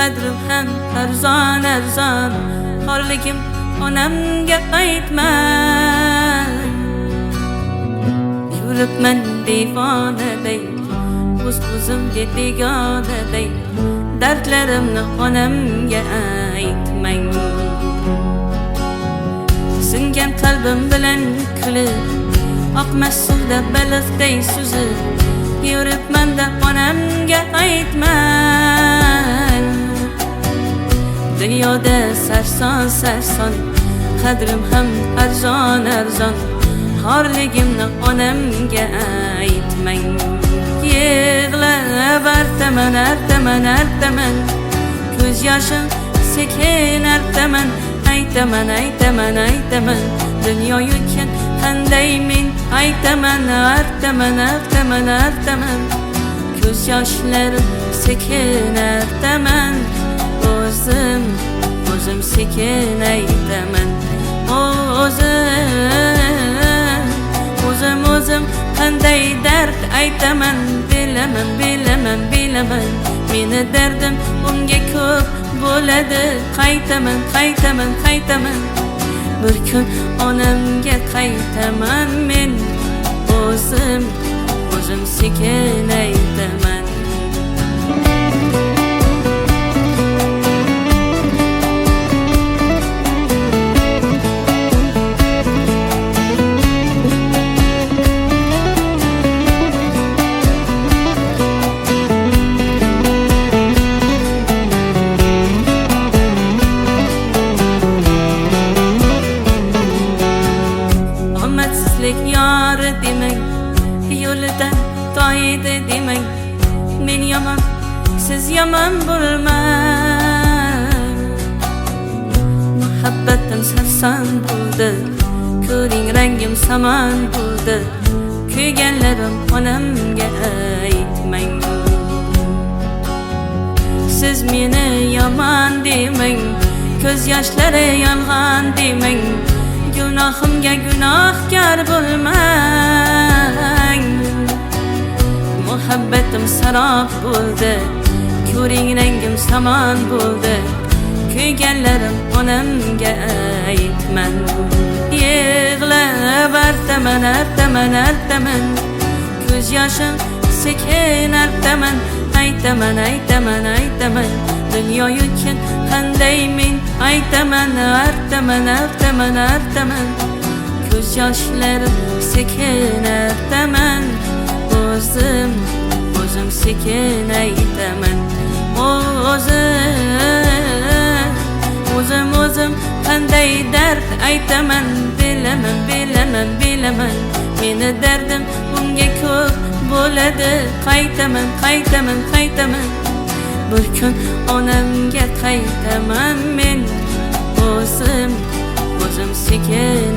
qadrim ham arzon arzon. Xorligim onamga aytmay, yuribman devonaday, o'zimga begonaday. Dardlarimni onamga aytmang. Singan qalbim bilan kulib, oqmas suvda baliqday suzib, yuribman-da onamga aytmang. Dunyoda sarson sarson, qadrim ham arzon arzon. Xorligimni onamga aytmang. Yig'lab artaman artaman artaman, ko'z yoshim sekin artaman. Aytaman aytaman aytaman, dunyo yutgan qanday men aytaman. Artaman artaman artaman, ko'z yoshlarim sekin artaman. O'zim sekin aytaman. O'zim qanday dard aytaman. Bilaman meni dardim unga ko'p bo'ladi. Qaytaman bir kun onamga qaytaman men. O'zim sekin aytaman. Yori demang, yo'lidan toydi demang. Men yomon, siz yomon bo'lmang. Muhabbatim sarson bo'ldi, ko'ring rangim samon bo'ldi. Kuyganlarim onamga aytmang. Siz meni yomon demang, ko'z yoshlari yolg'on demang. Gunohimga gunohkor bo'lmang. Muhabbatim sarob bo'ldi, ko'ring rangim samon bo'ldi. Kuyganlarim onamga aytman. Yig'lab artaman artaman artaman, ko'z yoshim sekin artaman. Aytaman aytaman aytaman, dunyo yutgan qanday men aytaman. Artaman artaman artaman, ko'z yoshlarim sekin artaman. O'zim sekin aytaman. O'zim qanday dard aytaman. Bilaman meni dardim unga ko'p bo'ladi. Qaytaman bir kun onamga qaytaman men. O'zim sekin